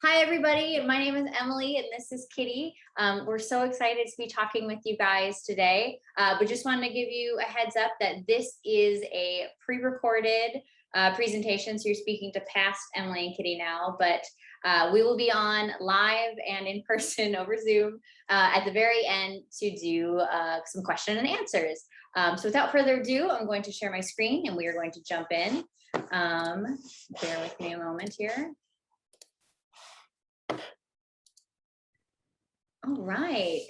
Hi, everybody. My name is Emily, and this is Kitty. We're so excited to be talking with you guys today, but just wanted to give you a heads up that this is a pre-recorded presentation, so you're speaking to past Emily and Kitty now, but we will be on live and in person over Zoom at the very end to do some question and answers. So without further ado, I'm going to share my screen and we are going to jump in. Bear with me a moment here. All right.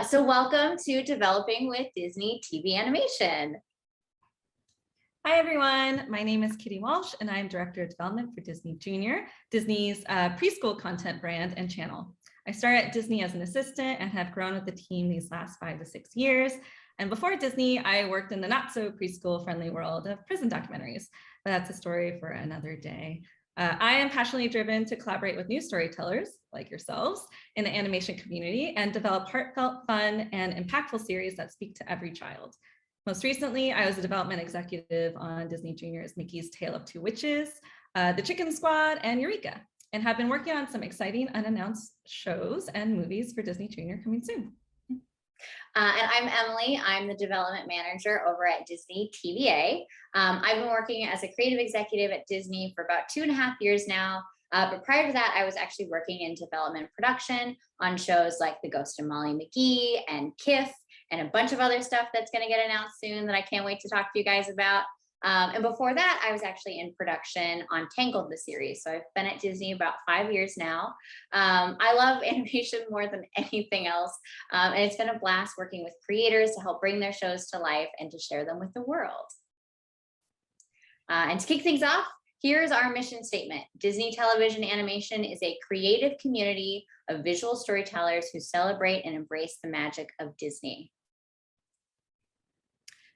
So welcome to Developing with Disney TV Animation. Hi, everyone. My name is Kitty Walsh, and I'm Director of Development for Disney Junior, Disney's preschool content brand and channel. I started at Disney as an assistant and have grown with the team these last 5 to 6 years. And before Disney, I worked in the not so preschool friendly world of prison documentaries, but that's a story for another day. I am passionately driven to collaborate with new storytellers like yourselves in the animation community and develop heartfelt, fun, and impactful series that speak to every child. Most recently, I was a development executive on Disney Junior's Mickey's Tale of Two Witches, The Chicken Squad, and Eureka, and have been working on some exciting unannounced shows and movies for Disney Junior coming soon. And I'm Emily. I'm the development manager over at Disney TVA. I've been working as a creative executive at Disney for about 2.5 years now. But prior to that, I was actually working in development production on shows like The Ghost of Molly McGee and KIF and a bunch of other stuff that's going to get announced soon that I can't wait to talk to you guys about. And before that, I was actually in production on Tangled, the series. So I've been at Disney about 5 years now. I love animation more than anything else. And it's been a blast working with creators to help bring their shows to life and to share them with the world. And to kick things off, here's our mission statement. Disney Television Animation is a creative community of visual storytellers who celebrate and embrace the magic of Disney.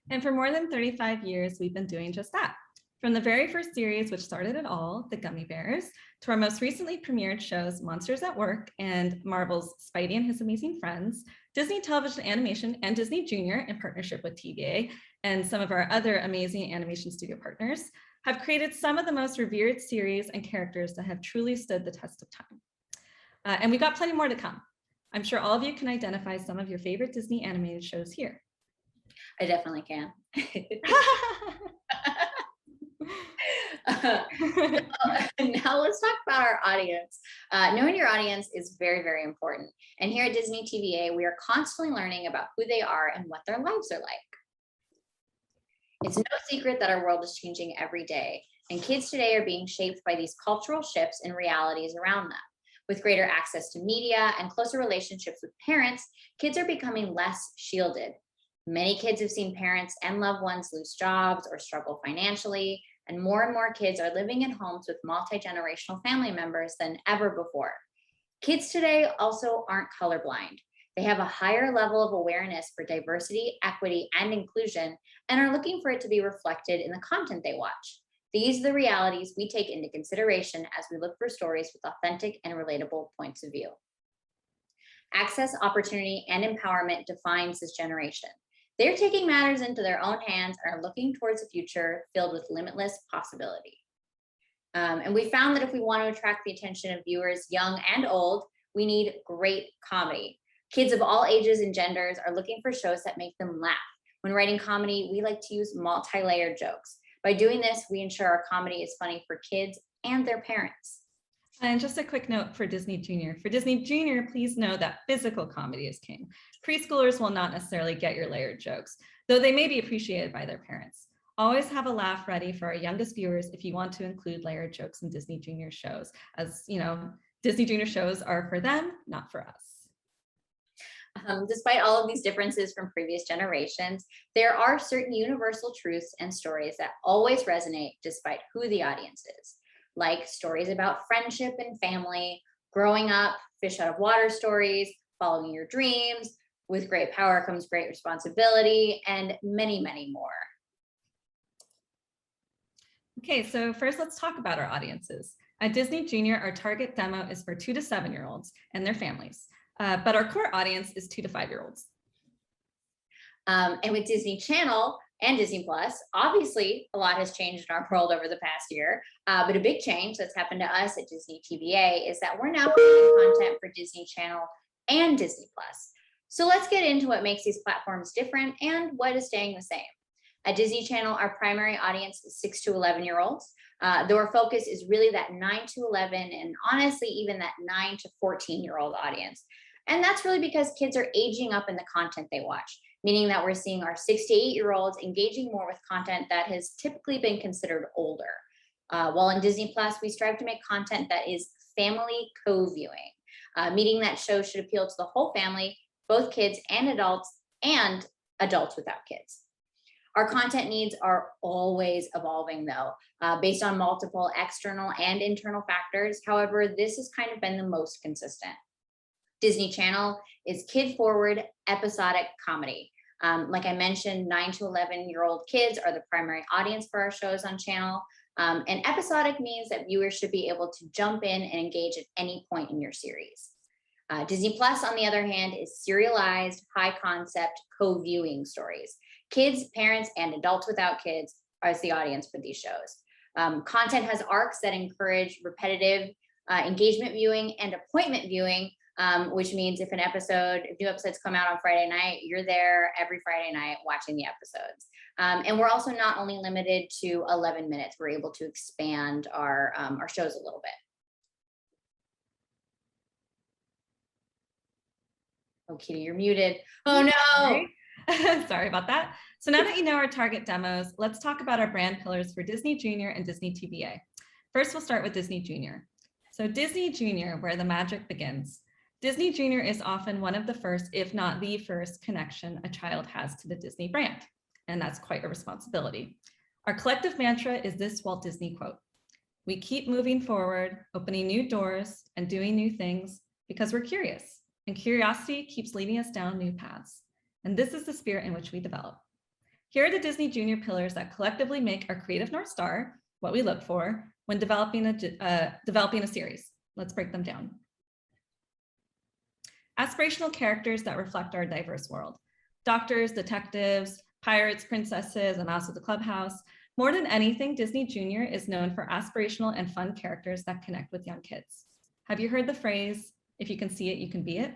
And for more than 35 years, we've been doing just that. From the very first series, which started it all, The Gummy Bears, to our most recently premiered shows, Monsters at Work and Marvel's Spidey and His Amazing Friends, Disney Television Animation and Disney Junior, in partnership with TVA and some of our other amazing animation studio partners, have created some of the most revered series and characters that have truly stood the test of time. And we've got plenty more to come. I'm sure all of you can identify some of your favorite Disney animated shows here. I definitely can. Now let's talk about our audience. Knowing your audience is very, very important. And here at Disney TVA, we are constantly learning about who they are and what their lives are like. It's no secret that our world is changing every day, and kids today are being shaped by these cultural shifts and realities around them. With greater access to media and closer relationships with parents, kids are becoming less shielded. Many kids have seen parents and loved ones lose jobs or struggle financially, and more kids are living in homes with multi-generational family members than ever before. Kids today also aren't colorblind. They have a higher level of awareness for diversity, equity, and inclusion, and are looking for it to be reflected in the content they watch. These are the realities we take into consideration as we look for stories with authentic and relatable points of view. Access, opportunity, and empowerment defines this generation. They're taking matters into their own hands and are looking towards a future filled with limitless possibility. And we found that if we want to attract the attention of viewers, young and old, we need great comedy. Kids of all ages and genders are looking for shows that make them laugh. When writing comedy, we like to use multi-layered jokes. By doing this, we ensure our comedy is funny for kids and their parents. And just a quick note for Disney Junior. For Disney Junior, please know that physical comedy is king. Preschoolers will not necessarily get your layered jokes, though they may be appreciated by their parents. Always have a laugh ready for our youngest viewers if you want to include layered jokes in Disney Junior shows. As you know, Disney Junior shows are for them, not for us. Despite all of these differences from previous generations, there are certain universal truths and stories that always resonate despite who the audience is. Like stories about friendship and family, growing up, fish out of water stories, following your dreams, with great power comes great responsibility, and many, many more. Okay, so first let's talk about our audiences. At Disney Junior, our target demo is for 2 to 7-year-olds and their families, but our core audience is 2 to 5-year-olds. And with Disney Channel, and Disney Plus. Obviously, a lot has changed in our world over the past year, but a big change that's happened to us at Disney TVA is that we're now creating content for Disney Channel and Disney Plus. So let's get into what makes these platforms different and what is staying the same. At Disney Channel, our primary audience is 6 to 11-year-olds, though our focus is really that 9 to 11 and honestly, even that 9 to 14-year-old audience. And that's really because kids are aging up in the content they watch, meaning that we're seeing our 6 to 8-year-olds engaging more with content that has typically been considered older. While in Disney Plus, we strive to make content that is family co-viewing, meaning that shows should appeal to the whole family, both kids and adults without kids. Our content needs are always evolving though, based on multiple external and internal factors. However, this has kind of been the most consistent. Disney Channel is kid-forward episodic comedy. Like I mentioned, 9 to 11-year-old kids are the primary audience for our shows on channel. And episodic means that viewers should be able to jump in and engage at any point in your series. Disney Plus, on the other hand, is serialized, high concept, co-viewing stories. Kids, parents, and adults without kids are the audience for these shows. Content has arcs that encourage repetitive engagement viewing and appointment viewing, which means if new episodes come out on Friday night, you're there every Friday night watching the episodes. And we're also not only limited to 11 minutes, we're able to expand our shows a little bit. Oh, Kitty, you're muted. Oh no. Sorry about that. So now that you know our target demos, let's talk about our brand pillars for Disney Junior and Disney TVA. First, we'll start with Disney Junior. So Disney Junior, where the magic begins. Disney Junior is often one of the first, if not the first, connection a child has to the Disney brand. And that's quite a responsibility. Our collective mantra is this Walt Disney quote: "We keep moving forward, opening new doors and doing new things because we're curious. And curiosity keeps leading us down new paths. And this is the spirit in which we develop." Here are the Disney Junior pillars that collectively make our creative North Star, what we look for when developing a series. Let's break them down. Aspirational characters that reflect our diverse world. Doctors, detectives, pirates, princesses, and Mouse of the Clubhouse. More than anything, Disney Junior is known for aspirational and fun characters that connect with young kids. Have you heard the phrase, "If you can see it, you can be it"?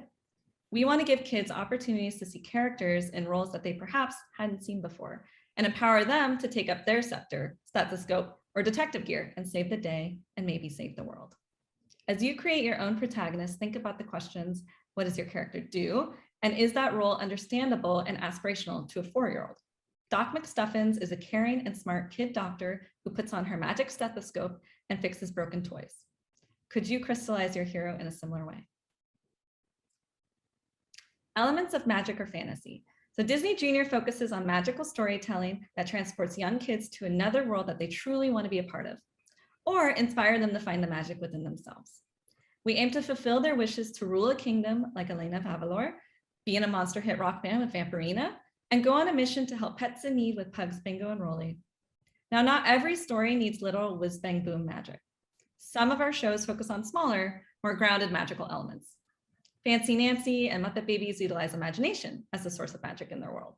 We want to give kids opportunities to see characters in roles that they perhaps hadn't seen before and empower them to take up their scepter, stethoscope, or detective gear and save the day and maybe save the world. As you create your own protagonist, think about the questions: what does your character do? And is that role understandable and aspirational to a 4-year-old? Doc McStuffins is a caring and smart kid doctor who puts on her magic stethoscope and fixes broken toys. Could you crystallize your hero in a similar way? Elements of magic or fantasy. So Disney Junior focuses on magical storytelling that transports young kids to another world that they truly want to be a part of, or inspire them to find the magic within themselves. We aim to fulfill their wishes to rule a kingdom like Elena of Avalor, be in a monster hit rock band with Vampirina, and go on a mission to help pets in need with Pugs, Bingo, and Rolly. Now, not every story needs literal whiz bang boom magic. Some of our shows focus on smaller, more grounded magical elements. Fancy Nancy and Muppet Babies utilize imagination as the source of magic in their world.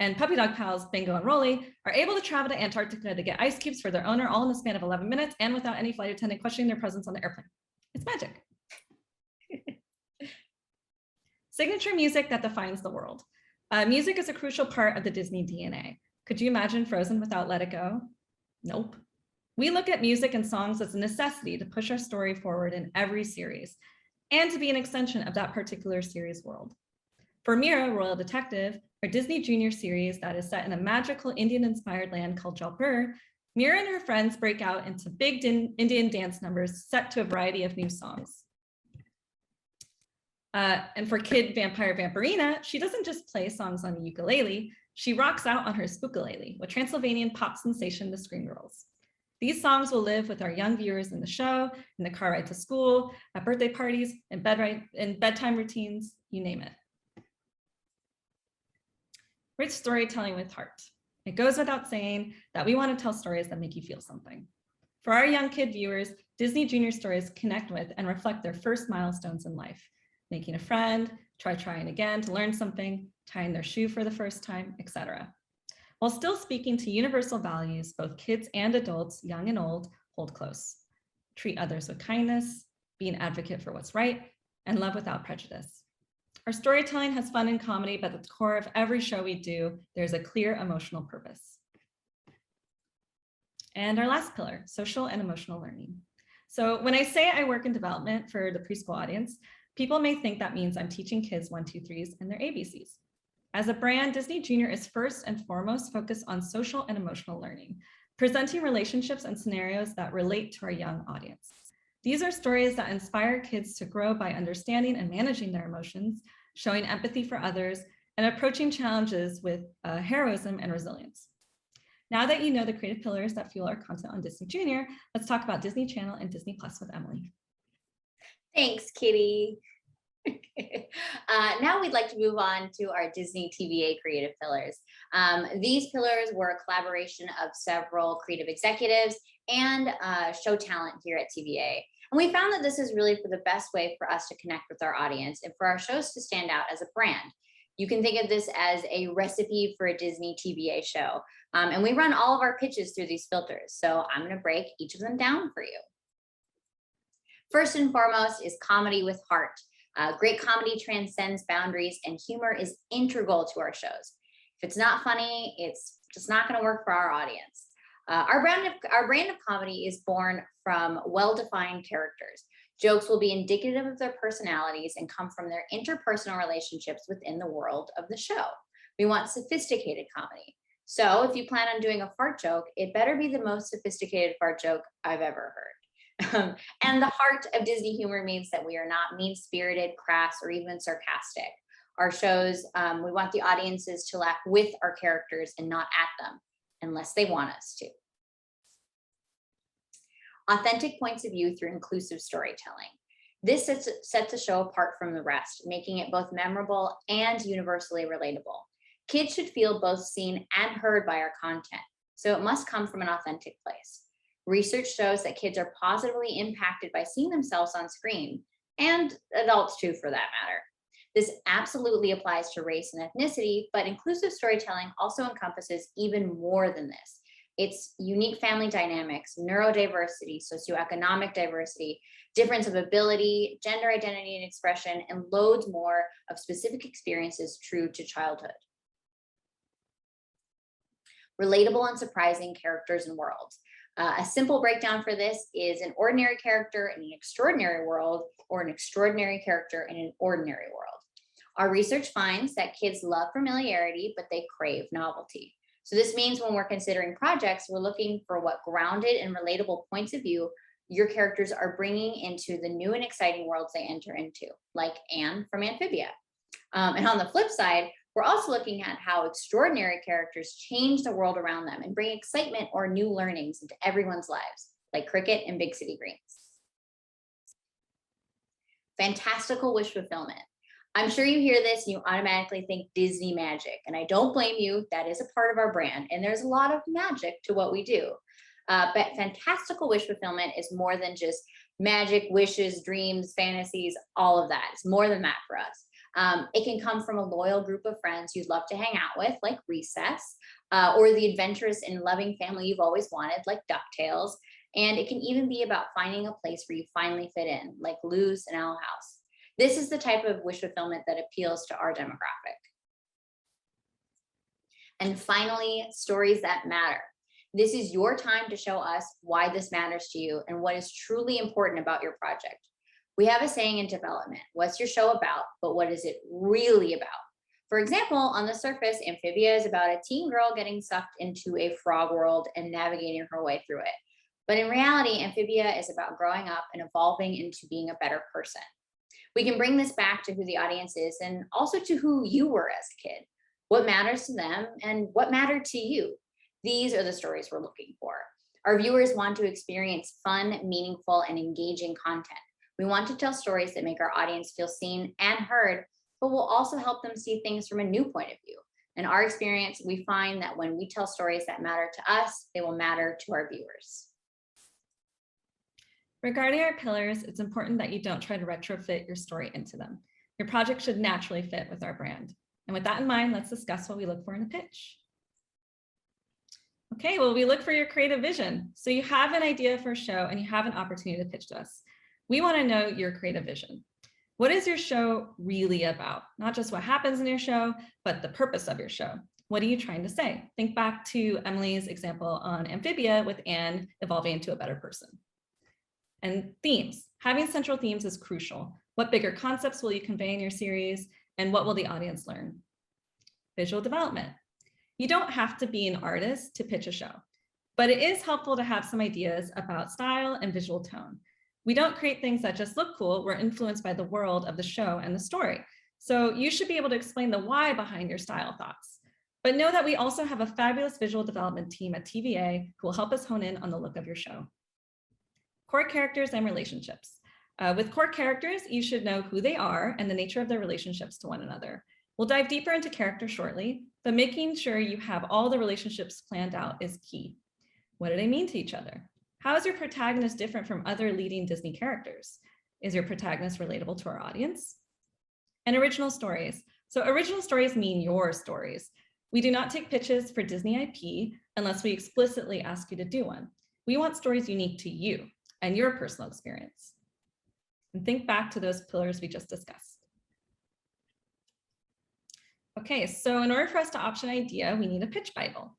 And Puppy Dog Pals, Bingo and Rolly, are able to travel to Antarctica to get ice cubes for their owner all in the span of 11 minutes and without any flight attendant questioning their presence on the airplane. It's magic. Signature music that defines the world. Music is a crucial part of the Disney DNA. Could you imagine Frozen without Let It Go? Nope. We look at music and songs as a necessity to push our story forward in every series and to be an extension of that particular series world. For Mira, Royal Detective, our Disney Junior series that is set in a magical Indian-inspired land called Jaipur, Mira and her friends break out into big Indian dance numbers set to a variety of new songs. And for Kid Vampire Vampirina, she doesn't just play songs on a ukulele, she rocks out on her spookulele, with Transylvanian pop sensation The Scream Girls. These songs will live with our young viewers in the show, in the car ride to school, at birthday parties, in bedtime routines, you name it. Rich storytelling with heart. It goes without saying that we want to tell stories that make you feel something. For our young kid viewers, Disney Junior stories connect with and reflect their first milestones in life. Making a friend, trying again to learn something, tying their shoe for the first time, etc. while still speaking to universal values both kids and adults, young and old, hold close. Treat others with kindness, be an advocate for what's right, and love without prejudice. Our storytelling has fun and comedy, but at the core of every show we do, there's a clear emotional purpose. And our last pillar, social and emotional learning. So when I say I work in development for the preschool audience, people may think that means I'm teaching kids 1, 2, 3s and their ABCs. As a brand, Disney Junior is first and foremost focused on social and emotional learning, presenting relationships and scenarios that relate to our young audience. These are stories that inspire kids to grow by understanding and managing their emotions, showing empathy for others, and approaching challenges with heroism and resilience. Now that you know the creative pillars that fuel our content on Disney Junior, let's talk about Disney Channel and Disney Plus with Emily. Thanks, Kitty. Now we'd like to move on to our Disney TVA creative pillars. These pillars were a collaboration of several creative executives and show talent here at TVA. And we found that this is really for the best way for us to connect with our audience and for our shows to stand out as a brand. You can think of this as a recipe for a Disney TVA show. And we run all of our pitches through these filters. So I'm going to break each of them down for you. First and foremost is comedy with heart. Great comedy transcends boundaries, and humor is integral to our shows. If it's not funny, it's just not going to work for our audience. Our brand of comedy is born from well-defined characters. Jokes will be indicative of their personalities and come from their interpersonal relationships within the world of the show. We want sophisticated comedy. So if you plan on doing a fart joke, it better be the most sophisticated fart joke I've ever heard. And the heart of Disney humor means that we are not mean-spirited, crass, or even sarcastic. Our shows, we want the audiences to laugh with our characters and not at them, unless they want us to. Authentic points of view through inclusive storytelling. This sets a show apart from the rest, making it both memorable and universally relatable. Kids should feel both seen and heard by our content, so it must come from an authentic place. Research shows that kids are positively impacted by seeing themselves on screen, and adults too, for that matter. This absolutely applies to race and ethnicity, but inclusive storytelling also encompasses even more than this. It's unique family dynamics, neurodiversity, socioeconomic diversity, difference of ability, gender identity and expression, and loads more of specific experiences true to childhood. Relatable and surprising characters and worlds. A simple breakdown for this is an ordinary character in an extraordinary world, or an extraordinary character in an ordinary world. Our research finds that kids love familiarity, but they crave novelty. So this means when we're considering projects, we're looking for what grounded and relatable points of view your characters are bringing into the new and exciting worlds they enter into, like Anne from Amphibia. And on the flip side, we're also looking at how extraordinary characters change the world around them and bring excitement or new learnings into everyone's lives, like Cricket and Big City Greens. Fantastical wish fulfillment. I'm sure you hear this and you automatically think Disney magic, and I don't blame you. That is a part of our brand, and there's a lot of magic to what we do. But fantastical wish fulfillment is more than just magic, wishes, dreams, fantasies, all of that. It's more than that for us. It can come from a loyal group of friends you'd love to hang out with, like Recess, or the adventurous and loving family you've always wanted, like DuckTales. And it can even be about finding a place where you finally fit in, like Lou's and Owl House. This is the type of wish fulfillment that appeals to our demographic. And finally, stories that matter. This is your time to show us why this matters to you and what is truly important about your project. We have a saying in development: what's your show about, but what is it really about? For example, on the surface, Amphibia is about a teen girl getting sucked into a frog world and navigating her way through it. But in reality, Amphibia is about growing up and evolving into being a better person. We can bring this back to who the audience is and also to who you were as a kid. What matters to them and what mattered to you? These are the stories we're looking for. Our viewers want to experience fun, meaningful, and engaging content. We want to tell stories that make our audience feel seen and heard, but will also help them see things from a new point of view. In our experience, we find that when we tell stories that matter to us, they will matter to our viewers. Regarding our pillars, it's important that you don't try to retrofit your story into them. Your project should naturally fit with our brand. And with that in mind, let's discuss what we look for in a pitch. Okay, well, we look for your creative vision. So you have an idea for a show and you have an opportunity to pitch to us. We want to know your creative vision. What is your show really about? Not just what happens in your show, but the purpose of your show. What are you trying to say? Think back to Emily's example on Amphibia with Anne evolving into a better person. And themes. Having central themes is crucial. What bigger concepts will you convey in your series? And what will the audience learn? Visual development. You don't have to be an artist to pitch a show, but it is helpful to have some ideas about style and visual tone. We don't create things that just look cool. We're influenced by the world of the show and the story. So you should be able to explain the why behind your style thoughts. But know that we also have a fabulous visual development team at TVA who will help us hone in on the look of your show. Core characters and relationships. With core characters, you should know who they are and the nature of their relationships to one another. We'll dive deeper into character shortly, but making sure you have all the relationships planned out is key. What do they mean to each other? How is your protagonist different from other leading Disney characters? Is your protagonist relatable to our audience? And original stories. So original stories mean your stories. We do not take pitches for Disney IP unless we explicitly ask you to do one. We want stories unique to you and your personal experience. And think back to those pillars we just discussed. Okay, so in order for us to option an idea, we need a pitch Bible.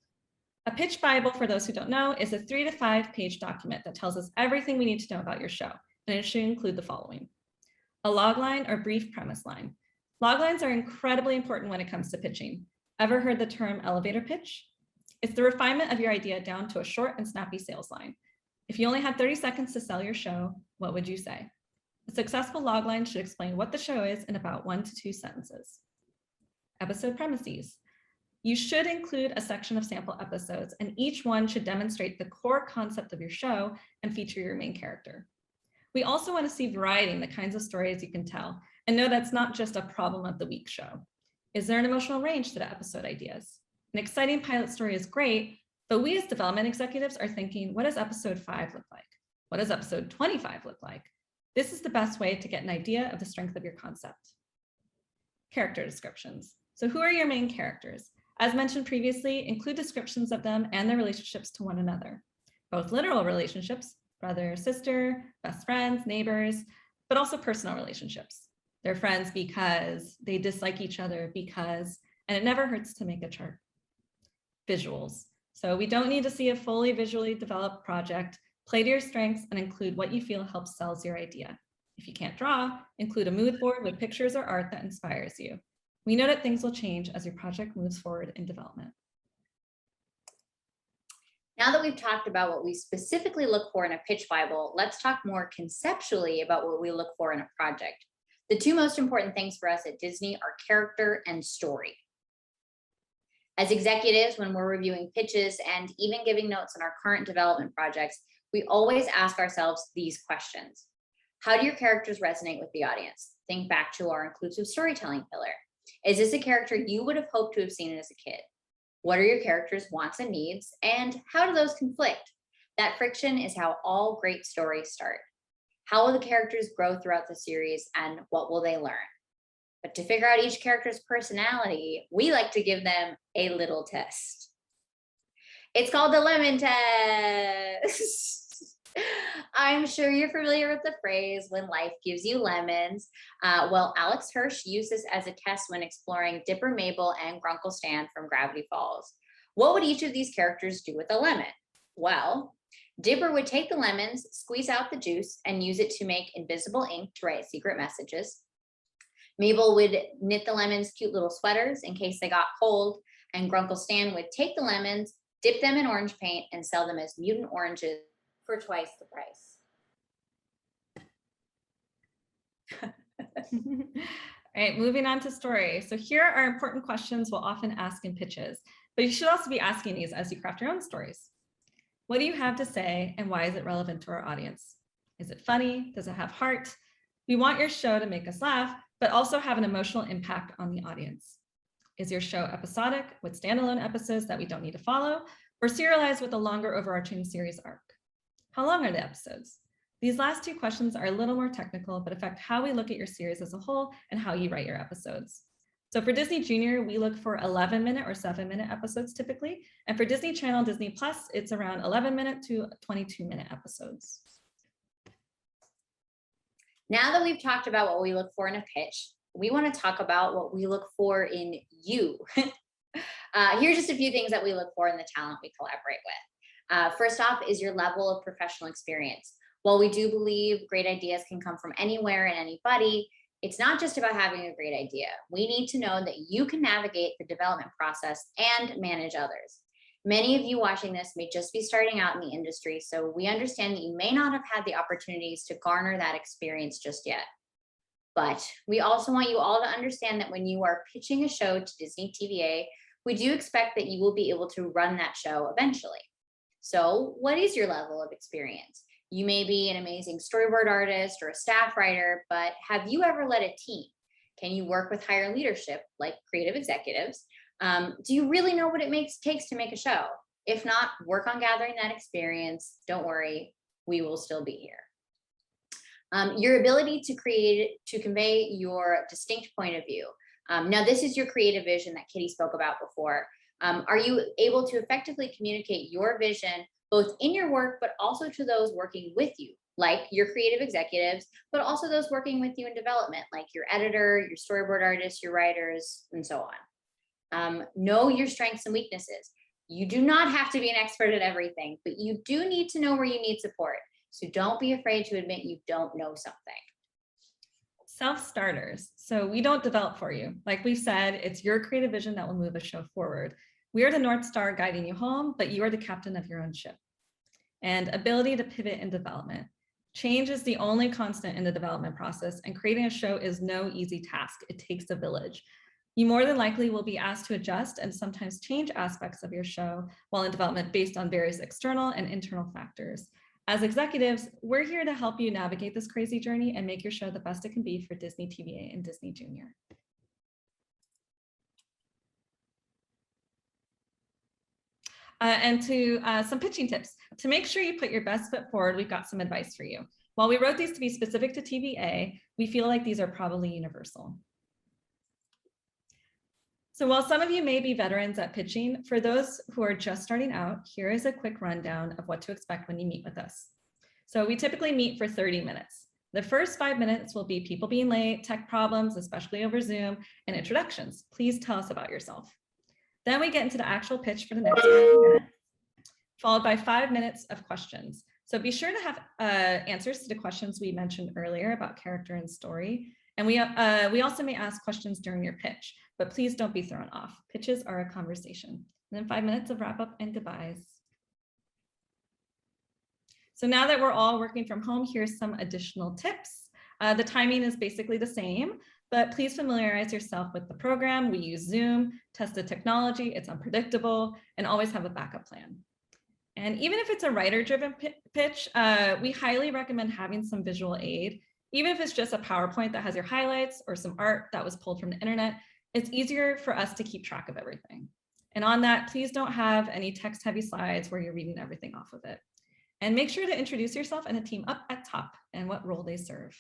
A pitch Bible, for those who don't know, is a 3 to 5 page document that tells us everything we need to know about your show, and it should include the following: a logline or brief premise line. Loglines are incredibly important when it comes to pitching. Ever heard the term elevator pitch? It's the refinement of your idea down to a short and snappy sales line. If you only had 30 seconds to sell your show, what would you say? A successful logline should explain what the show is in about 1 to 2 sentences. Episode premises. You should include a section of sample episodes, and each one should demonstrate the core concept of your show and feature your main character. We also want to see variety in the kinds of stories you can tell, and know that's not just a problem of the week show. Is there an emotional range to the episode ideas? An exciting pilot story is great, but we as development executives are thinking, what does episode 5 look like? What does episode 25 look like? This is the best way to get an idea of the strength of your concept. Character descriptions. So who are your main characters? As mentioned previously, include descriptions of them and their relationships to one another, both literal relationships, brother, sister, best friends, neighbors, but also personal relationships. They're friends because they dislike each other because, and it never hurts to make a chart. Visuals. So we don't need to see a fully visually developed project. Play to your strengths and include what you feel helps sells your idea. If you can't draw, include a mood board with pictures or art that inspires you. We know that things will change as your project moves forward in development. Now that we've talked about what we specifically look for in a pitch Bible, let's talk more conceptually about what we look for in a project. The two most important things for us at Disney are character and story. As executives, when we're reviewing pitches and even giving notes on our current development projects, we always ask ourselves these questions. How do your characters resonate with the audience? Think back to our inclusive storytelling pillar. Is this a character you would have hoped to have seen as a kid? What are your characters' wants and needs? And how do those conflict? That friction is how all great stories start. How will the characters grow throughout the series and what will they learn? But to figure out each character's personality, we like to give them a little test. It's called the lemon test. I'm sure you're familiar with the phrase, when life gives you lemons. Well, Alex Hirsch used this as a test when exploring Dipper, Mabel, and Grunkle Stan from Gravity Falls. What would each of these characters do with a lemon? Well, Dipper would take the lemons, squeeze out the juice, and use it to make invisible ink to write secret messages. Mabel would knit the lemons cute little sweaters in case they got cold, and Grunkle Stan would take the lemons, dip them in orange paint, and sell them as mutant oranges for twice the price. All right, moving on to story. So here are important questions we'll often ask in pitches, but you should also be asking these as you craft your own stories. What do you have to say and why is it relevant to our audience? Is it funny? Does it have heart? We want your show to make us laugh, but also have an emotional impact on the audience. Is your show episodic with standalone episodes that we don't need to follow, or serialized with a longer overarching series arc? How long are the episodes? These last two questions are a little more technical, but affect how we look at your series as a whole and how you write your episodes. So for Disney Junior, we look for 11-minute or 7-minute episodes typically. And for Disney Channel, Disney Plus, it's around 11-minute to 22-minute episodes. Now that we've talked about what we look for in a pitch, we want to talk about what we look for in you. Here's just a few things that we look for in the talent we collaborate with. First off is your level of professional experience. While we do believe great ideas can come from anywhere and anybody, it's not just about having a great idea. We need to know that you can navigate the development process and manage others. Many of you watching this may just be starting out in the industry, so we understand that you may not have had the opportunities to garner that experience just yet. But we also want you all to understand that when you are pitching a show to Disney TVA, we do expect that you will be able to run that show eventually. So what is your level of experience? You may be an amazing storyboard artist or a staff writer, but have you ever led a team? Can you work with higher leadership like creative executives? Do you really know what it takes to make a show? If not, work on gathering that experience. Don't worry, we will still be here. Your ability to convey your distinct point of view. Now, this is your creative vision that Kitty spoke about before. Are you able to effectively communicate your vision both in your work, but also to those working with you, like your creative executives, but also those working with you in development, like your editor, your storyboard artists, your writers, and so on. Know your strengths and weaknesses. You do not have to be an expert at everything, but you do need to know where you need support. So don't be afraid to admit you don't know something. Self-starters. So we don't develop for you. Like we've said, it's your creative vision that will move a show forward. We are the North Star guiding you home, but you are the captain of your own ship. And ability to pivot in development. Change is the only constant in the development process, and creating a show is no easy task. It takes a village. You more than likely will be asked to adjust and sometimes change aspects of your show while in development based on various external and internal factors. As executives, we're here to help you navigate this crazy journey and make your show the best it can be for Disney TVA and Disney Junior. And to some pitching tips. To make sure you put your best foot forward, we've got some advice for you. While we wrote these to be specific to TVA, we feel like these are probably universal. So while some of you may be veterans at pitching, for those who are just starting out, here is a quick rundown of what to expect when you meet with us. So we typically meet for 30 minutes. The first 5 minutes will be people being late, tech problems, especially over Zoom, and introductions. Please tell us about yourself. Then we get into the actual pitch for the next 30 minutes, followed by 5 minutes of questions. So be sure to have answers to the questions we mentioned earlier about character and story. And we also may ask questions during your pitch, but please don't be thrown off. Pitches are a conversation. And then 5 minutes of wrap up and goodbyes. So now that we're all working from home, here's some additional tips. The timing is basically the same, but please familiarize yourself with the program. We use Zoom, test the technology, it's unpredictable, and always have a backup plan. And even if it's a writer-driven pitch, we highly recommend having some visual aid. Even if it's just a PowerPoint that has your highlights or some art that was pulled from the internet, it's easier for us to keep track of everything. And on that, please don't have any text-heavy slides where you're reading everything off of it. And make sure to introduce yourself and a team up at top and what role they serve.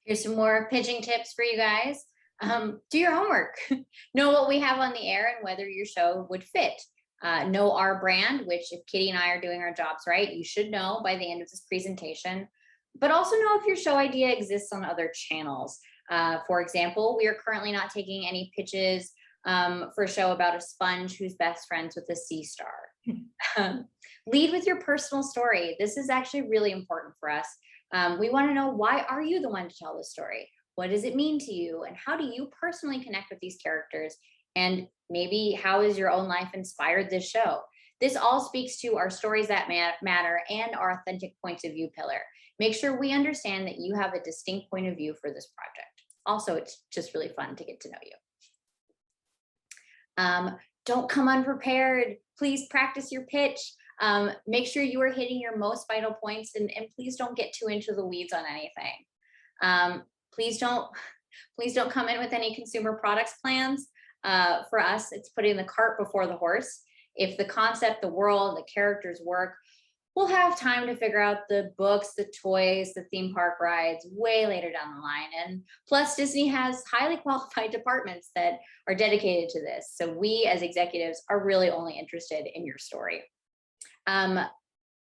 Here's some more pitching tips for you guys. Do your homework. Know what we have on the air and whether your show would fit. Know our brand, which if Kitty and I are doing our jobs right, you should know by the end of this presentation. But also know if your show idea exists on other channels. For example, we are currently not taking any pitches for a show about a sponge who's best friends with a sea star. Lead with your personal story. This is actually really important for us. We want to know, why are you the one to tell the story? What does it mean to you? And how do you personally connect with these characters? And maybe how has your own life inspired this show? This all speaks to our stories that matter and our authentic points of view pillar. Make sure we understand that you have a distinct point of view for this project. Also, it's just really fun to get to know you. Don't come unprepared. Please practice your pitch. Make sure you are hitting your most vital points, and please don't get too into the weeds on anything. Please don't come in with any consumer products plans. For us, it's putting the cart before the horse. If the concept, the world, the characters work, we'll have time to figure out the books, the toys, the theme park rides way later down the line. And plus, Disney has highly qualified departments that are dedicated to this. So we as executives are really only interested in your story.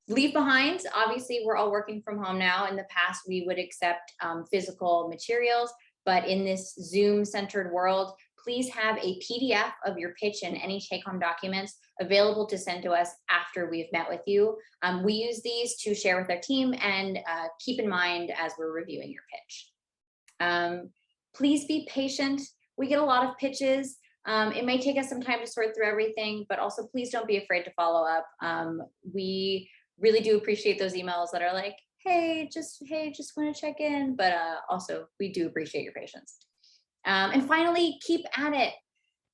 Leave behinds, obviously, we're all working from home now. In the past, we would accept physical materials, but in this Zoom-centered world, please have a PDF of your pitch and any take-home documents available to send to us after we've met with you. We use these to share with our team and keep in mind as we're reviewing your pitch. Please be patient. We get a lot of pitches. It may take us some time to sort through everything, but also please don't be afraid to follow up. We really do appreciate those emails that are like, hey, just want to check in, but also we do appreciate your patience. And finally, keep at it.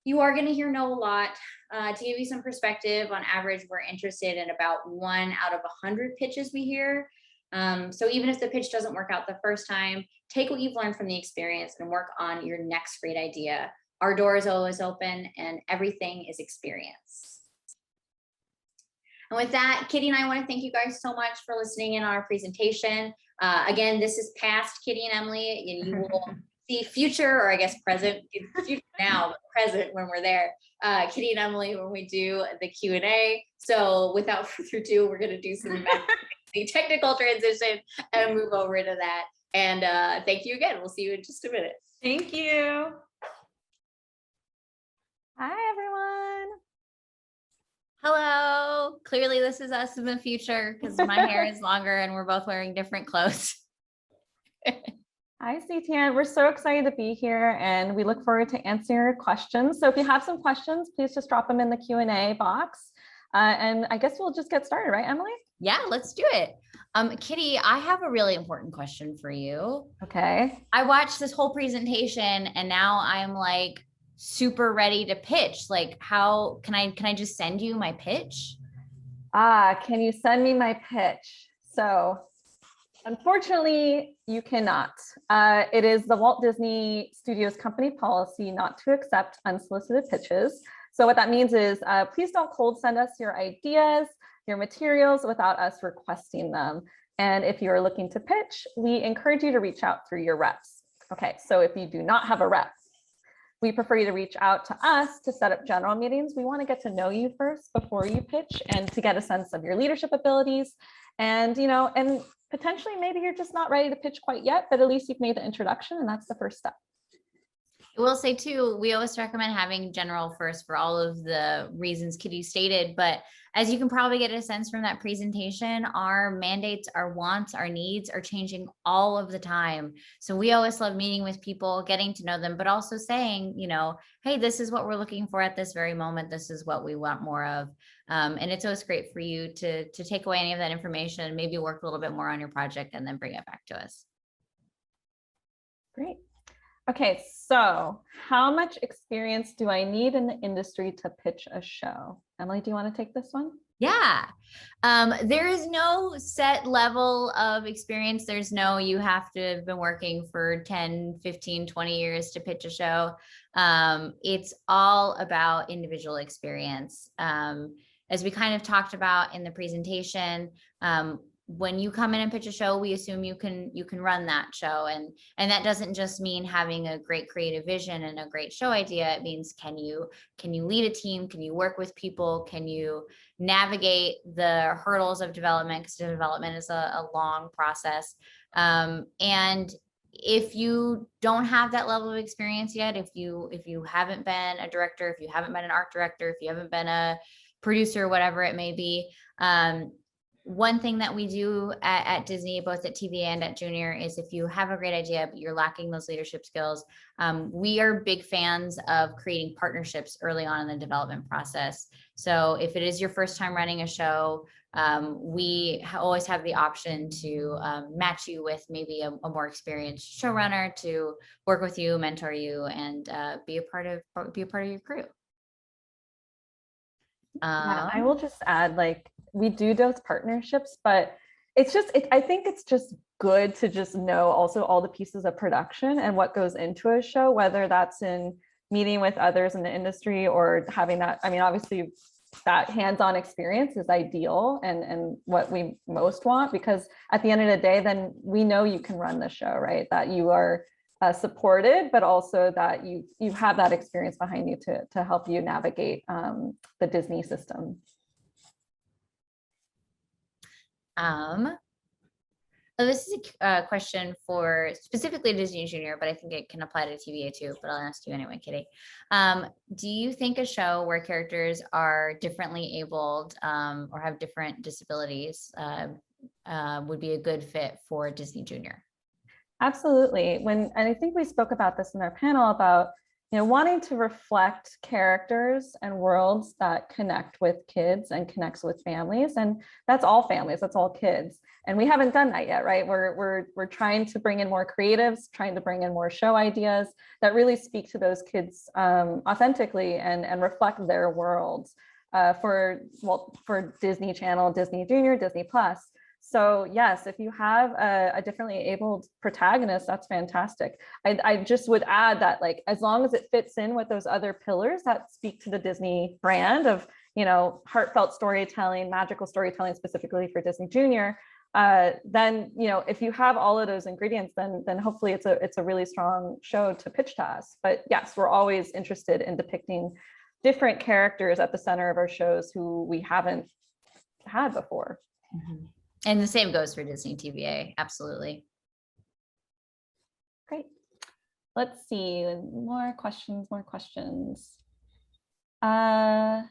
You are going to hear no a lot. To give you some perspective, on average, we're interested in about 1 out of 100 pitches we hear. So even if the pitch doesn't work out the first time, take what you've learned from the experience and work on your next great idea. Our door is always open and everything is experience. And with that, Kitty and I want to thank you guys so much for listening in on our presentation. Again, this is past Kitty and Emily, and you will see future, or I guess present, future now, but present when we're there, Kitty and Emily when we do the Q&A. So without further ado, we're going to do some technical transition and move over to that. And thank you again. We'll see you in just a minute. Thank you. Hi, everyone. Hello. Clearly this is us in the future because my hair is longer and we're both wearing different clothes. Hi, CTN. We're so excited to be here and we look forward to answering your questions. So if you have some questions, please just drop them in the Q&A box. And I guess we'll just get started, right, Emily? Yeah, let's do it. Kitty, I have a really important question for you. Okay. I watched this whole presentation and now I'm like super ready to pitch. Like, how can I just send you my pitch? Can you send me my pitch? So unfortunately, you cannot. It is the Walt Disney Studios company policy not to accept unsolicited pitches. So what that means is please don't cold send us your ideas, your materials without us requesting them. And if you're looking to pitch, we encourage you to reach out through your reps. Okay, so if you do not have a rep, we prefer you to reach out to us to set up general meetings. We want to get to know you first before you pitch and to get a sense of your leadership abilities. And, and potentially maybe you're just not ready to pitch quite yet, but at least you've made the introduction and that's the first step. I will say too, we always recommend having general first for all of the reasons Kitty stated, but as you can probably get a sense from that presentation, our mandates, our wants, our needs are changing all of the time. So we always love meeting with people, getting to know them, but also saying, hey, this is what we're looking for at this very moment. This is what we want more of. And it's always great for you to take away any of that information, maybe work a little bit more on your project and then bring it back to us. Great. Okay, so how much experience do I need in the industry to pitch a show? Emily, do you want to take this one? Yeah. There is no set level of experience. There's no, you have to have been working for 10, 15, 20 years to pitch a show. It's all about individual experience. As we kind of talked about in the presentation, when you come in and pitch a show, we assume you can run that show. And that doesn't just mean having a great creative vision and a great show idea. It means, can you lead a team? Can you work with people? Can you navigate the hurdles of development? Because development is a long process. And if you don't have that level of experience yet, if you haven't been a director, if you haven't been an art director, if you haven't been a producer, whatever it may be, one thing that we do at Disney, both at TVA and at Junior, is if you have a great idea, but you're lacking those leadership skills, we are big fans of creating partnerships early on in the development process. So if it is your first time running a show, we always have the option to match you with maybe a more experienced showrunner to work with you, mentor you, and be a part of your crew. Yeah, I will just add, we do those partnerships, but it's just, I think it's just good to just know also all the pieces of production and what goes into a show, whether that's in meeting with others in the industry or having that. I mean, obviously that hands-on experience is ideal and what we most want, because at the end of the day, then we know you can run the show, right? That you are supported, but also that you have that experience behind you to help you navigate the Disney system. So this is a question for specifically Disney Junior, but I think it can apply to TVA too, but I'll ask you anyway, Kitty. Do you think a show where characters are differently abled or have different disabilities would be a good fit for Disney Junior? Absolutely. And I think we spoke about this in our panel about, wanting to reflect characters and worlds that connect with kids and connects with families. And that's all families, that's all kids. And we haven't done that yet, right? We're trying to bring in more creatives, trying to bring in more show ideas that really speak to those kids authentically and reflect their worlds for Disney Channel, Disney Junior, Disney Plus. So yes, if you have a differently abled protagonist, that's fantastic. I just would add that, like, as long as it fits in with those other pillars that speak to the Disney brand of, heartfelt storytelling, magical storytelling, specifically for Disney Junior, then, if you have all of those ingredients, then hopefully it's a really strong show to pitch to us. But yes, we're always interested in depicting different characters at the center of our shows who we haven't had before. Mm-hmm. And the same goes for Disney TVA. Absolutely. Great. Let's see, more questions. I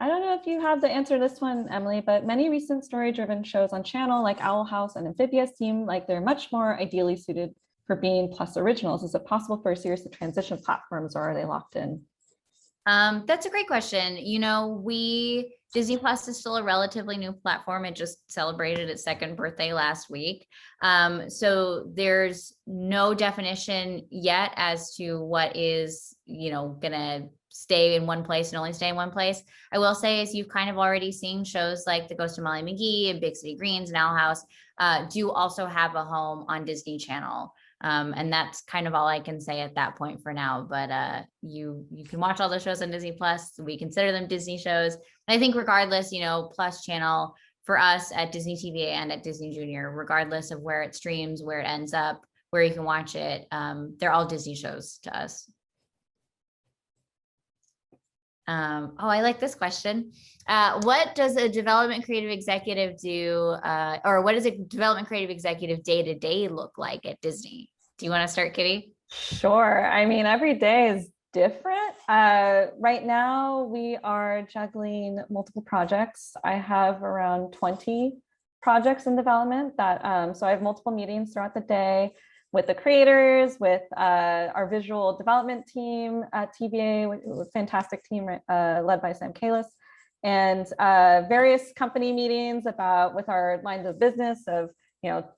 don't know if you have the answer to this one, Emily, but many recent story-driven shows on channel like Owl House and Amphibious seem like they're much more ideally suited for being Plus originals. Is it possible for a series to transition platforms, or are they locked in? That's a great question. Disney Plus is still a relatively new platform. It just celebrated its 2nd birthday last week. So there's no definition yet as to what is, gonna stay in one place and only stay in one place. I will say is you've kind of already seen shows like The Ghost of Molly McGee and Big City Greens and Owl House do also have a home on Disney Channel. And that's kind of all I can say at that point for now, but you can watch all the shows on Disney Plus. We consider them Disney shows. And I think regardless, Plus channel for us at Disney TVA and at Disney Junior, regardless of where it streams, where it ends up, where you can watch it, they're all Disney shows to us. I like this question. What does a development creative executive do, or what does a development creative executive day-to-day look like at Disney? Do you want to start, Kitty? Sure. I mean, every day is different. Right now, we are juggling multiple projects. I have around 20 projects in development so I have multiple meetings throughout the day with the creators, with our visual development team at TVA, a fantastic team led by Sam Kalis, and various company meetings with our lines of business of,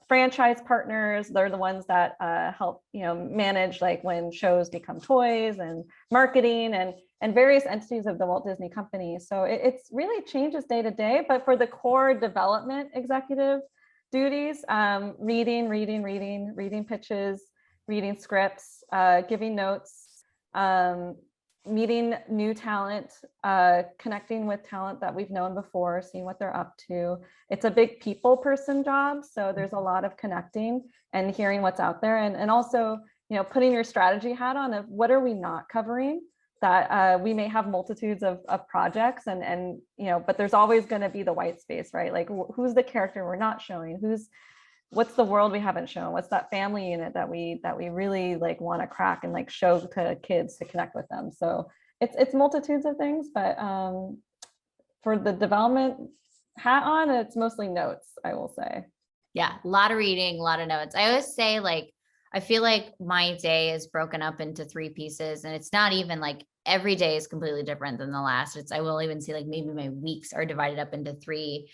franchise partners. They're the ones that help, manage like when shows become toys, and marketing and various entities of the Walt Disney Company. So it's really changes day to day, but for the core development executive duties, reading pitches, reading scripts, giving notes, meeting new talent, connecting with talent that we've known before, seeing what they're up to. It's a big people person job, so there's a lot of connecting and hearing what's out there, and also, putting your strategy hat on of what are we not covering, that we may have multitudes of projects and but there's always going to be the white space, right? Like who's the character we're not showing, what's the world we haven't shown, what's that family unit that we really like want to crack and like show to kids to connect with them. So it's multitudes of things, but for the development hat on, it's mostly notes, I will say. Yeah, a lot of reading, a lot of notes. I always say, like, I feel like my day is broken up into 3 pieces, and it's not even like every day is completely different than the last. I will even see like maybe my weeks are divided up into three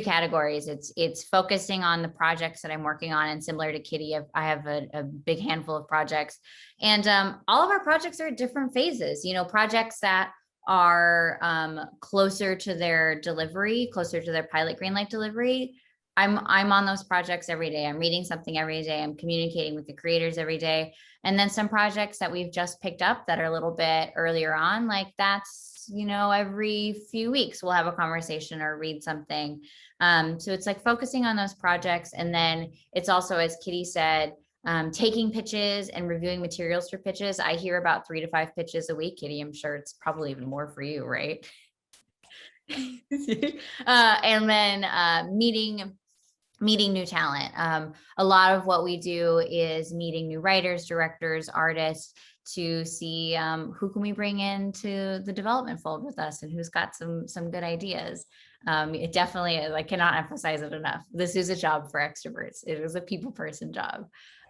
categories. It's focusing on the projects that I'm working on, and similar to Kitty, I have a big handful of projects, and all of our projects are at different phases. Projects that are closer to their delivery, closer to their pilot green light delivery. I'm on those projects every day. I'm reading something every day. I'm communicating with the creators every day. And then some projects that we've just picked up that are a little bit earlier on, like that's once, every few weeks we'll have a conversation or read something. So it's like focusing on those projects. And then it's also, as Kitty said, taking pitches and reviewing materials for pitches. I hear about 3 to 5 pitches a week. Kitty, I'm sure it's probably even more for you, right? And then meeting new talent. A lot of what we do is meeting new writers, directors, artists to see who can we bring into the development fold with us and who's got some good ideas. It definitely, I cannot emphasize it enough. This is a job for extroverts. It is a people person job.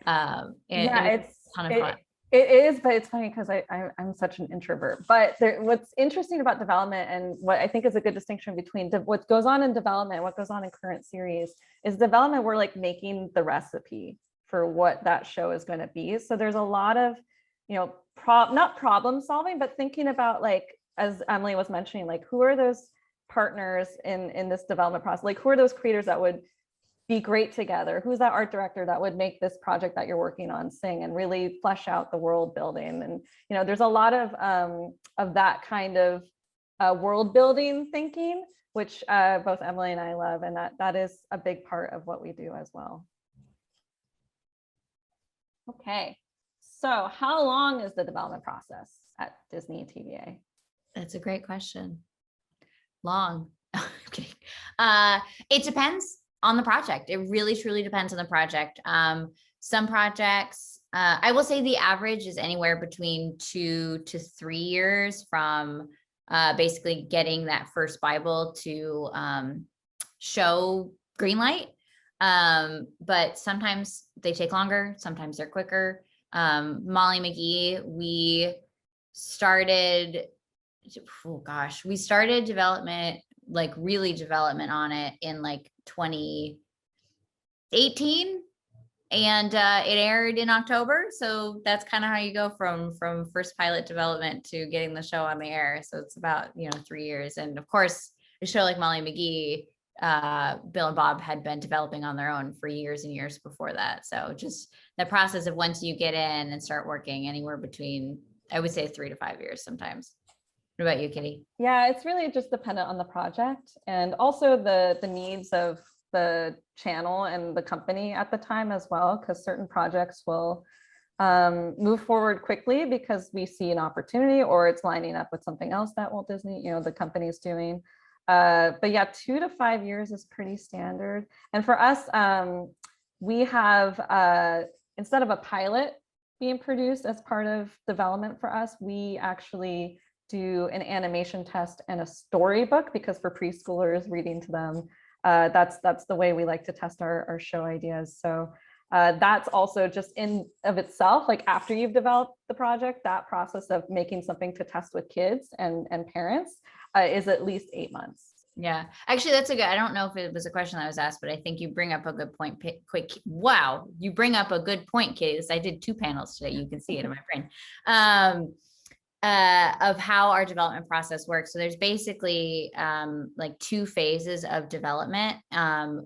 It's a ton of fun. It is, but it's funny because I'm such an introvert. But what's interesting about development, and what I think is a good distinction between what goes on in development and what goes on in current series, is development, we're like making the recipe for what that show is going to be. So there's a lot of, not problem solving, but thinking about, like, as Emily was mentioning, like, who are those partners in this development process? Like, who are those creators that would be great together? Who's that art director that would make this project that you're working on sing and really flesh out the world building? And there's a lot of that kind of world building thinking, which both Emily and I love, and that is a big part of what we do as well. Okay, so how long is the development process at Disney TVA? That's a great question. Long. I'm kidding. It depends on the project. It really truly depends on the project. Some projects, I will say the average is anywhere between 2 to 3 years from basically getting that first Bible to show green light. But sometimes they take longer, sometimes they're quicker. Molly McGee, we started development, like really development on it in like 2018, and it aired in October. So that's kind of how you go from first pilot development to getting the show on the air. So it's about 3 years. And of course, a show like Molly McGee, Bill and Bob had been developing on their own for years and years before that. So just the process of once you get in and start working, anywhere between, I would say, 3 to 5 years sometimes. What about you, Kitty? Yeah, it's really just dependent on the project and also the needs of the channel and the company at the time as well, because certain projects will move forward quickly because we see an opportunity or it's lining up with something else that Walt Disney, the company's doing. But yeah, 2 to 5 years is pretty standard. And for us, we have, instead of a pilot being produced as part of development for us, we actually do an animation test and a storybook, because for preschoolers reading to them, that's the way we like to test our show ideas. So that's also just in of itself, like after you've developed the project, that process of making something to test with kids and parents is at least 8 months. Yeah, actually, that's I don't know if it was a question that was asked, but I think you bring up a good point. Wow, you bring up a good point, Kitty. I did 2 panels today. You can see it in my brain. Of how our development process works. So there's basically like 2 phases of development.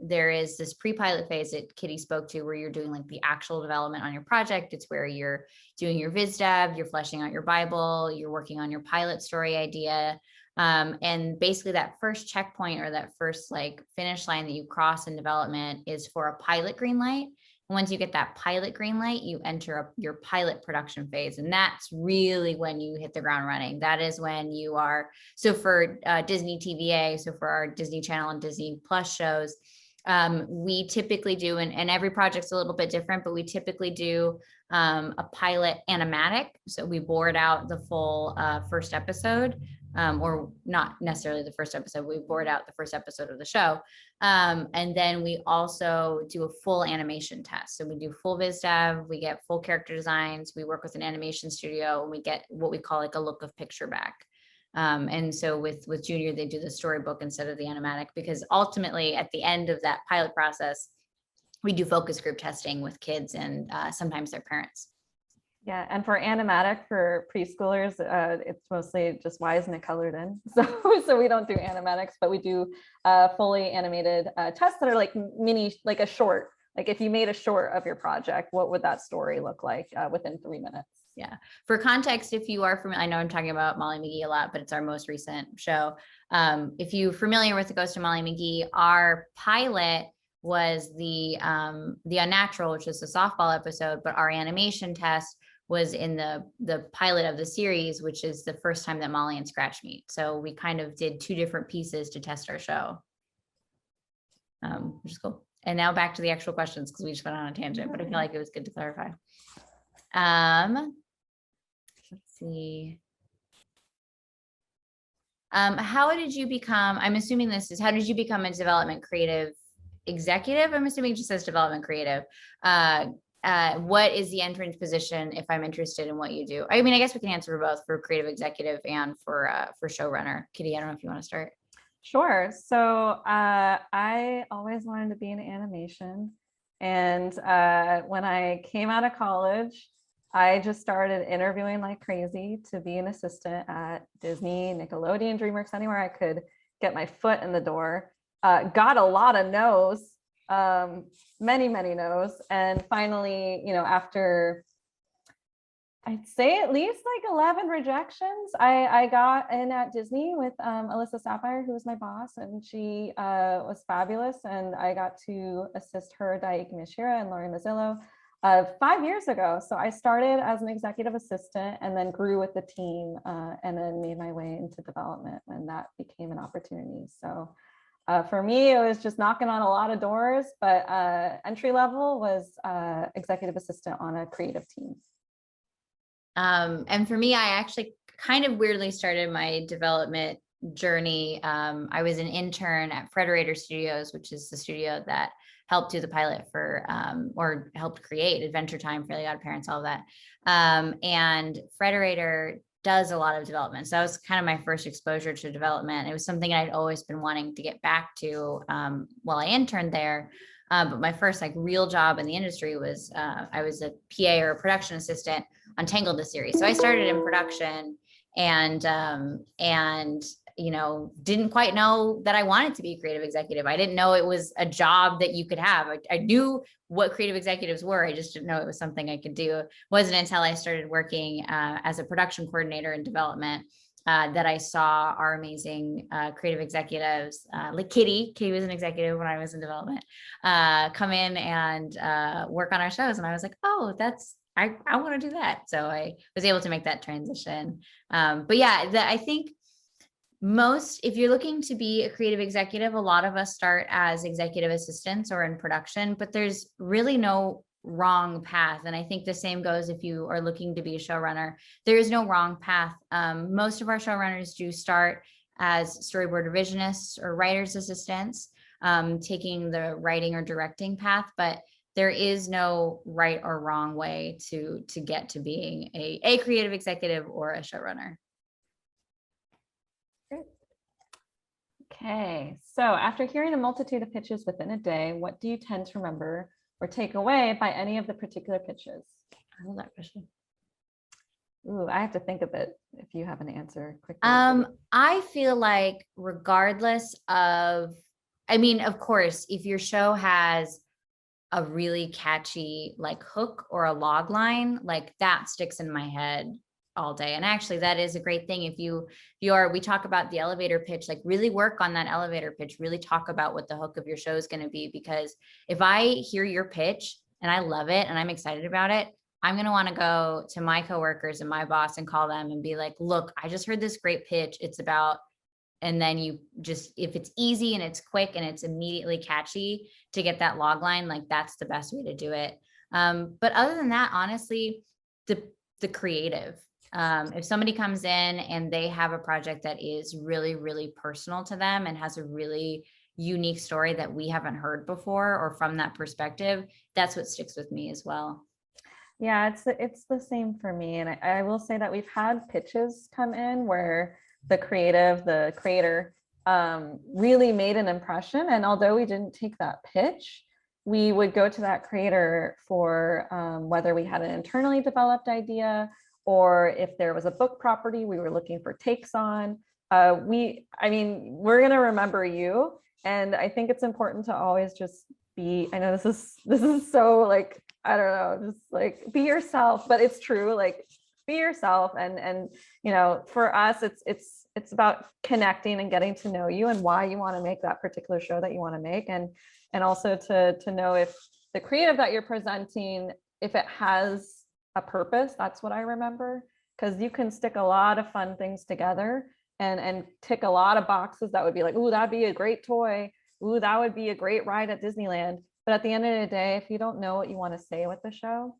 There is this pre-pilot phase that Kitty spoke to, where you're doing like the actual development on your project. It's where you're doing your viz dev, you're fleshing out your Bible, you're working on your pilot story idea. And basically that first checkpoint, or that first like finish line that you cross in development, is for a pilot green light. Once you get that pilot green light, you enter your pilot production phase. And that's really when you hit the ground running. That is when you are, so for Disney TVA, so for our Disney Channel and Disney Plus shows, we typically do, and every project's a little bit different, but we typically do a pilot animatic. So we board out the full first episode. Or not necessarily the first episode, we board out the first episode of the show. And then we also do a full animation test. So we do full viz dev, we get full character designs, we work with an animation studio, and we get what we call like a look of picture back. And so with Junior, they do the storybook instead of the animatic, because ultimately at the end of that pilot process, we do focus group testing with kids and sometimes their parents. Yeah, and for animatic for preschoolers, it's mostly just why isn't it colored in? So we don't do animatics, but we do fully animated tests that are like mini, like a short. Like if you made a short of your project, what would that story look like within 3 minutes? Yeah. For context, if you are familiar, I know I'm talking about Molly McGee a lot, but it's our most recent show. If you're familiar with the Ghost of Molly McGee, our pilot was the Unnatural, which was the softball episode, but our animation test was in the pilot of the series, which is the first time that Molly and Scratch meet. So we kind of did two different pieces to test our show, which is cool. And now back to the actual questions, because we just went on a tangent, but I feel like it was good to clarify. Let's see. How did you become, I'm assuming this is, how did you become a development creative executive? I'm assuming it just says development creative. What is the entrance position if I'm interested in what you do? I mean, I guess we can answer for both, for creative executive and for showrunner. Kitty, I don't know if you want to start. Sure. So I always wanted to be in animation. And when I came out of college, I just started interviewing like crazy to be an assistant at Disney, Nickelodeon, DreamWorks, anywhere I could get my foot in the door. Got a lot of no's, many no's. And finally, you know, after I'd say at least like 11 rejections, I got in at Disney with Alyssa Sapphire, who was my boss, and she was fabulous. And I got to assist her, Daiki Mishira and Laurie Mazzillo 5 years ago. So I started as an executive assistant and then grew with the team and then made my way into development when that became an opportunity. So for me, it was just knocking on a lot of doors, but entry level was executive assistant on a creative team. And for me, I actually kind of weirdly started my development journey. I was an intern at Frederator Studios, which is the studio that helped do the pilot for, or helped create Adventure Time, Fairly Odd Parents, all of that. And Frederator does a lot of development. So that was kind of my first exposure to development. It was something I'd always been wanting to get back to while I interned there. But my first like real job in the industry was I was a PA or a production assistant on Tangled, the series. So I started in production and you know, didn't quite know that I wanted to be a creative executive. I didn't know it was a job that you could have. I knew what creative executives were. I just didn't know it was something I could do. It wasn't until I started working as a production coordinator in development that I saw our amazing creative executives, like Kitty was an executive when I was in development, come in and work on our shows. And I was like, oh, I want to do that. So I was able to make that transition. But yeah, I think if you're looking to be a creative executive, a lot of us start as executive assistants or in production, but there's really no wrong path. And I think the same goes if you are looking to be a showrunner. There is no wrong path. Most of our showrunners do start as storyboard revisionists or writer's assistants, taking the writing or directing path, but there is no right or wrong way to get to being a creative executive or a showrunner. Okay, so after hearing a multitude of pitches within a day, what do you tend to remember or take away by any of the particular pitches? I love that question. Ooh, I have to think a bit if you have an answer quickly. I feel like regardless of, I mean, of course, if your show has a really catchy like hook or a log line, like that sticks in my head all day. And actually that is a great thing. If we talk about the elevator pitch, like really work on that elevator pitch, really talk about what the hook of your show is going to be. Because if I hear your pitch and I love it and I'm excited about it, I'm going to want to go to my coworkers and my boss and call them and be like, look, I just heard this great pitch. It's about, and then you just, if it's easy and it's quick and it's immediately catchy to get that log line, like that's the best way to do it. But other than that, honestly, the creative, if somebody comes in and they have a project that is really, really personal to them and has a really unique story that we haven't heard before, or from that perspective, that's what sticks with me as well. Yeah, it's the same for me. And I will say that we've had pitches come in where the creator really made an impression. And although we didn't take that pitch, we would go to that creator for whether we had an internally developed idea or if there was a book property we were looking for takes on. I mean, we're going to remember you. And I think it's important to always just be, I know this is so like, I don't know, just like be yourself, but it's true. Like be yourself. And for us, it's about connecting and getting to know you and why you want to make that particular show that you want to make, and also to know if the creative that you're presenting, if it has a purpose. That's what I remember, because you can stick a lot of fun things together and tick a lot of boxes that would be like, ooh, that'd be a great toy. Ooh, that would be a great ride at Disneyland. But at the end of the day, if you don't know what you want to say with the show,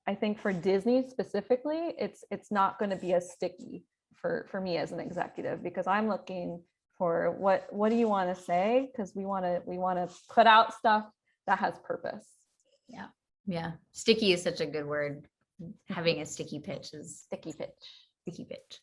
I think for Disney specifically, it's not going to be as sticky for me as an executive, because I'm looking for what do you want to say? Because we want to put out stuff that has purpose. Yeah. Yeah. Sticky is such a good word. Having a sticky pitch is Sticky pitch. sticky pitch.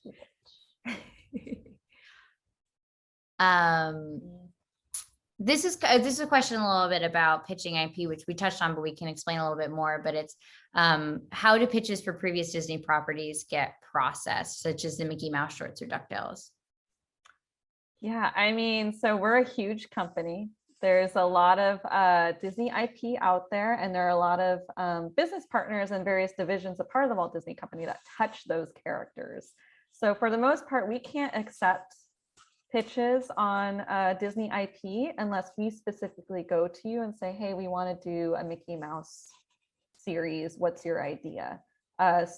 This is a question a little bit about pitching IP, which we touched on, but we can explain a little bit more. But it's how do pitches for previous Disney properties get processed, such as the Mickey Mouse shorts or DuckTales? Yeah, I mean, so we're a huge company. There's a lot of Disney IP out there, and there are a lot of business partners and various divisions of part of the Walt Disney Company that touch those characters. So for the most part, we can't accept pitches on Disney IP unless we specifically go to you and say, hey, we want to do a Mickey Mouse series. What's your idea?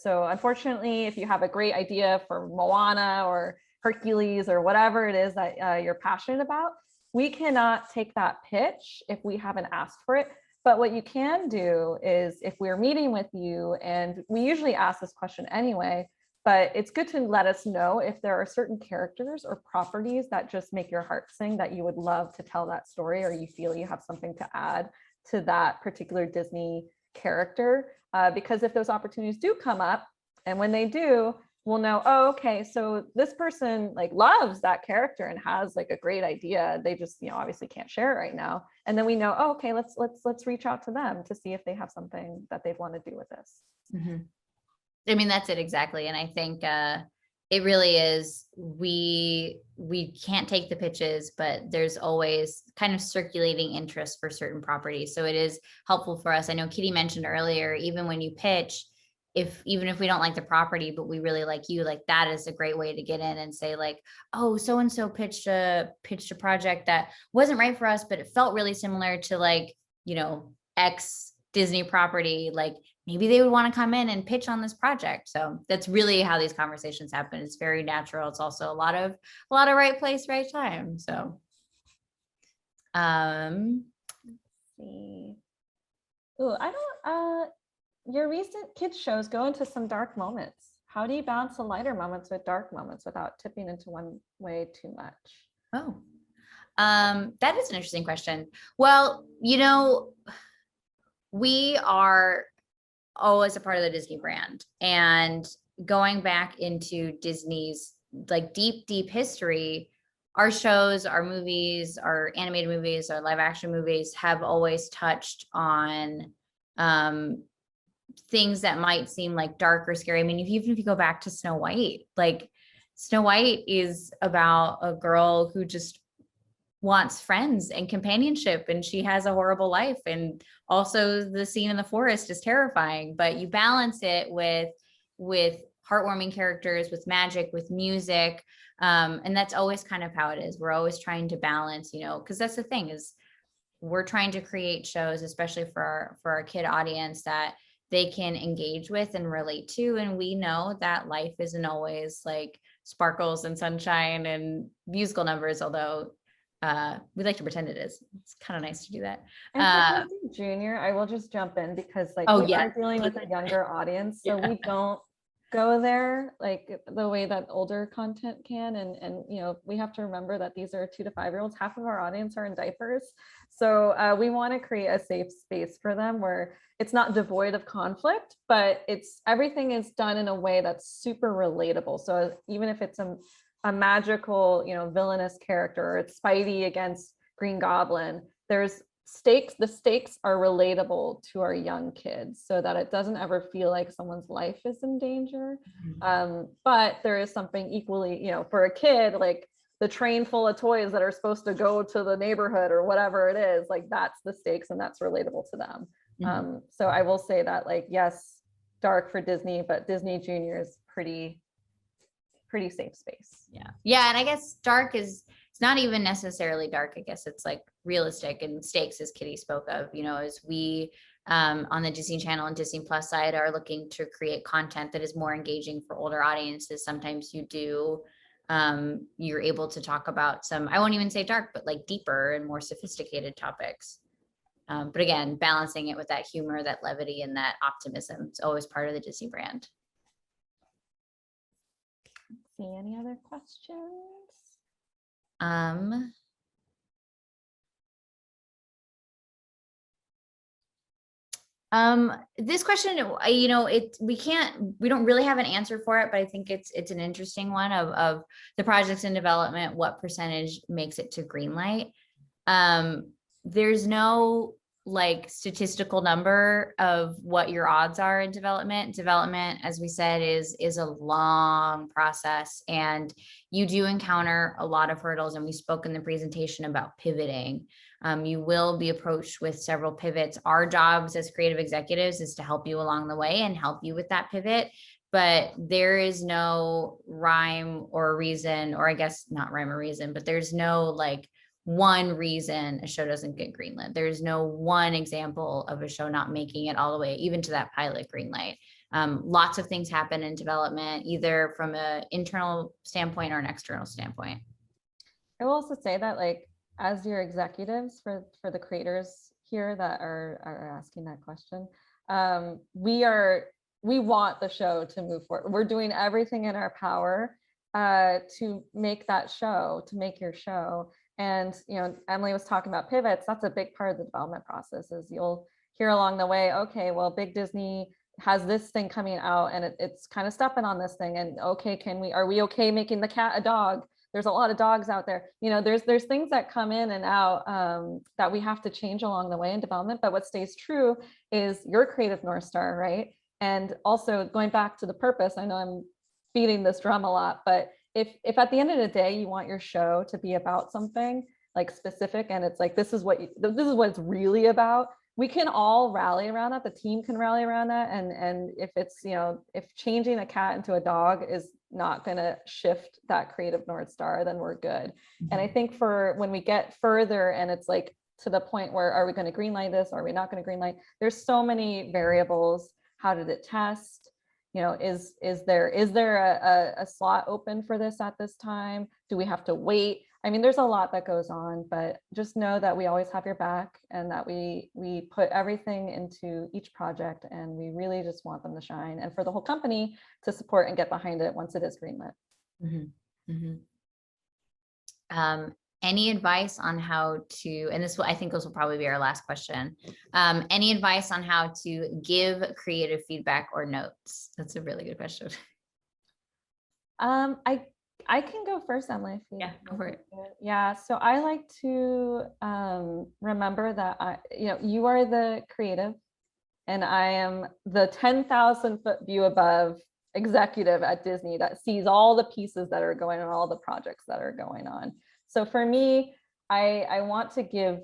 So unfortunately, if you have a great idea for Moana or Hercules or whatever it is that you're passionate about, we cannot take that pitch if we haven't asked for it. But what you can do is, if we're meeting with you, and we usually ask this question anyway, but it's good to let us know if there are certain characters or properties that just make your heart sing, that you would love to tell that story, or you feel you have something to add to that particular Disney character. Because if those opportunities do come up, and when they do, we'll know, oh, okay, so this person like loves that character and has like a great idea. They just, obviously can't share it right now. And then we know, oh, okay, let's reach out to them to see if they have something that they want to do with this. Mm-hmm. I mean, that's it exactly. And I think it really is, we can't take the pitches, but there's always kind of circulating interest for certain properties. So it is helpful for us. I know Kitty mentioned earlier, even when you pitch, even if we don't like the property, but we really like you, like that is a great way to get in and say like, oh, so-and-so pitched a project that wasn't right for us, but it felt really similar to like, X Disney property. Like maybe they would want to come in and pitch on this project. So that's really how these conversations happen. It's very natural. It's also a lot of right place, right time. So, let's see. Oh, I don't, your recent kids shows go into some dark moments. How do you balance the lighter moments with dark moments without tipping into one way too much? Oh, that is an interesting question. Well, we are always a part of the Disney brand, and going back into Disney's like deep history, our shows, our movies, our animated movies, our live action movies have always touched on things that might seem like dark or scary. I mean, even if you go back to Snow White, like Snow White is about a girl who just wants friends and companionship, and she has a horrible life, and also the scene in the forest is terrifying, but you balance it with heartwarming characters, with magic, with music, and that's always kind of how it is. We're always trying to balance, because that's the thing, is we're trying to create shows, especially for our kid audience, that they can engage with and relate to. And we know that life isn't always like sparkles and sunshine and musical numbers, although we like to pretend it is. It's kind of nice to do that. And for Disney Junior, I will just jump in because we are dealing with a younger audience, so we don't go there like the way that older content can. And we have to remember that these are 2 to 5-year-olds. Half of our audience are in diapers, so we want to create a safe space for them where it's not devoid of conflict, but everything is done in a way that's super relatable. So even if it's a magical, villainous character, or it's Spidey against Green Goblin, there's stakes. The stakes are relatable to our young kids, so that it doesn't ever feel like someone's life is in danger. But there is something equally, for a kid, like the train full of toys that are supposed to go to the neighborhood or whatever it is, like that's the stakes, and that's relatable to them. So I will say that, like, yes, dark for Disney, but Disney Junior is pretty safe space. Yeah. And I guess dark is, it's not even necessarily dark. I guess it's like realistic and stakes, as Kitty spoke of, as we on the Disney Channel and Disney Plus side are looking to create content that is more engaging for older audiences. Sometimes you're able to talk about some, I won't even say dark, but like deeper and more sophisticated topics. But again, balancing it with that humor, that levity, and that optimism. It's always part of the Disney brand. See any other questions? This question, we don't really have an answer for it, but I think it's an interesting one of the projects in development, what percentage makes it to green light. There's no like statistical number of what your odds are in development. Development, as we said, is a long process, and you do encounter a lot of hurdles. And we spoke in the presentation about pivoting. You will be approached with several pivots. Our jobs as creative executives is to help you along the way and help you with that pivot. But there is no rhyme or reason, or I guess not rhyme or reason, but there's no like one reason a show doesn't get greenlit. There's no one example of a show not making it all the way, even to that pilot greenlight. Lots of things happen in development, either from an internal standpoint or an external standpoint. I will also say that, like, as your executives for the creators here that are asking that question, we want the show to move forward. We're doing everything in our power to make that show, to make your show. And, Emily was talking about pivots. That's a big part of the development process, is you'll hear along the way, okay, well, Big Disney has this thing coming out and it's kind of stepping on this thing. And okay, are we okay making the cat a dog? There's a lot of dogs out there. There's things that come in and out that we have to change along the way in development. But what stays true is your creative North Star, right? And also going back to the purpose, I know I'm beating this drum a lot, but if at the end of the day you want your show to be about something like specific, and it's like this is what it's really about, we can all rally around that. The team can rally around that, and if it's if changing a cat into a dog is not going to shift that creative North Star, then we're good. And I think for when we get further and it's like to the point where, are we going to greenlight this, or are we not going to greenlight, there's so many variables. How did it test? Is there a slot open for this at this time? Do we have to wait? I mean, there's a lot that goes on, but just know that we always have your back, and that we put everything into each project, and we really just want them to shine, and for the whole company to support and get behind it once it is greenlit. Any advice on how to, and I think this will probably be our last question. Any advice on how to give creative feedback or notes? That's a really good question. I can go first, Emily. Yeah, go for it. Yeah, so I like to remember that you are the creative, and I am the 10,000-foot view above executive at Disney that sees all the pieces that are going on, all the projects that are going on. So for me, I want to give,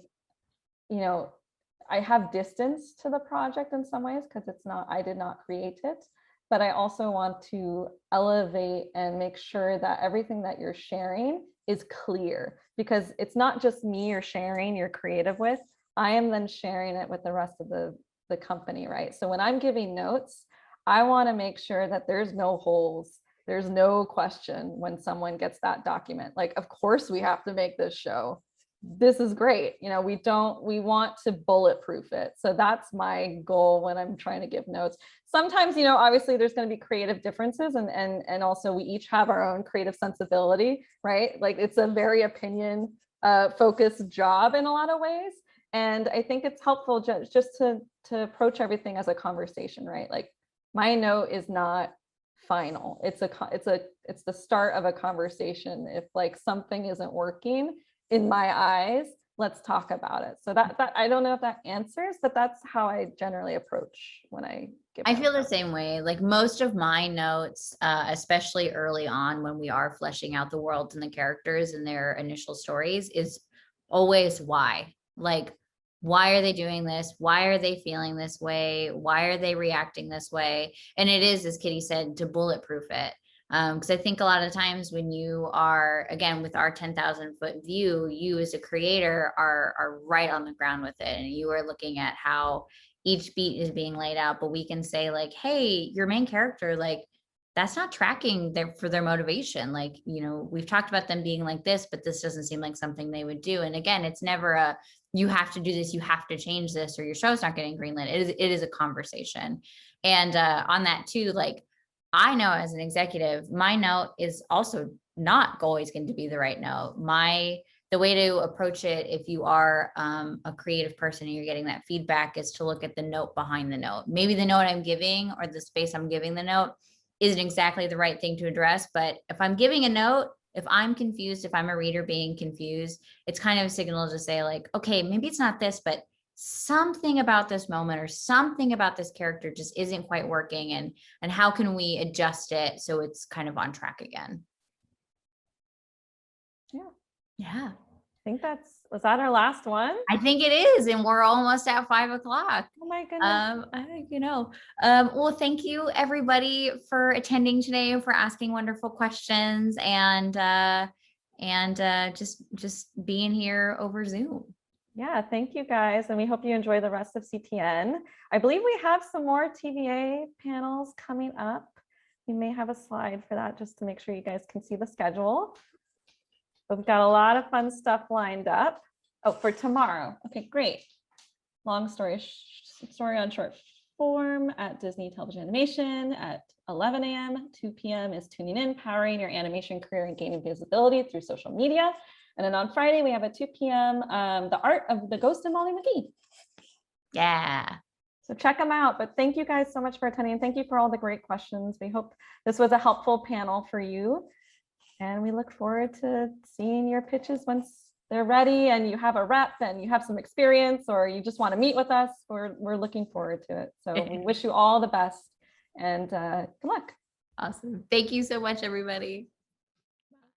I have distance to the project in some ways, because I did not create it, but I also want to elevate and make sure that everything that you're sharing is clear, because it's not just me you're sharing your creative with. I am then sharing it with the rest of the company, right? So when I'm giving notes, I want to make sure that there's no holes. There's no question when someone gets that document, like, of course we have to make this show. This is great. We want to bulletproof it. So that's my goal when I'm trying to give notes. Sometimes, obviously there's going to be creative differences, and also we each have our own creative sensibility, right? Like, it's a very opinion focused job in a lot of ways. And I think it's helpful just to approach everything as a conversation, right? Like, my note is not final. It's the start of a conversation. If like something isn't working in my eyes, let's talk about it. So that I don't know if that answers, but that's how I generally approach when I give. I feel the same way. Like, most of my notes, especially early on when we are fleshing out the worlds and the characters and their initial stories, is always why. Like, why are they doing this? Why are they feeling this way? Why are they reacting this way? And it is, as Kitty said, to bulletproof it. Because I think a lot of times when you are, again, with our 10,000-foot view, you as a creator are right on the ground with it. And you are looking at how each beat is being laid out. But we can say like, hey, your main character, like, that's not tracking for their motivation. Like, you know, we've talked about them being like this, but this doesn't seem like something they would do. And again, it's never a, you have to do this, you have to change this, or your show's not getting greenlit. It is a conversation. And on that too, like, I know as an executive, my note is also not always going to be the right note. The way to approach it, if you are a creative person and you're getting that feedback, is to look at the note behind the note. Maybe the note I'm giving or the space I'm giving the note isn't exactly the right thing to address. But if I'm giving a note, if I'm confused, if I'm a reader being confused, it's kind of a signal to say like, okay, maybe it's not this, but something about this moment or something about this character just isn't quite working. And how can we adjust it so it's kind of on track again? Yeah. Yeah. I think was that our last one? I think it is. And we're almost at 5 o'clock. Oh my goodness. Well, thank you everybody for attending today, for asking wonderful questions, and just being here over Zoom. Yeah, thank you guys. And we hope you enjoy the rest of CTN. I believe we have some more TVA panels coming up. We may have a slide for that just to make sure you guys can see the schedule. But we've got a lot of fun stuff lined up. Oh, for tomorrow. Okay, great. Long story on short form at Disney Television Animation at 11 a.m. 2 p.m. is Tuning In, Powering Your Animation Career and Gaining Visibility Through Social Media. And then on Friday, we have at 2 p.m. The Art of the Ghost and Molly McGee. Yeah. So check them out. But thank you guys so much for attending. Thank you for all the great questions. We hope this was a helpful panel for you. And we look forward to seeing your pitches once they're ready and you have a rep and you have some experience, or you just want to meet with us. We're looking forward to it. So we wish you all the best and good luck. Awesome. Thank you so much, everybody.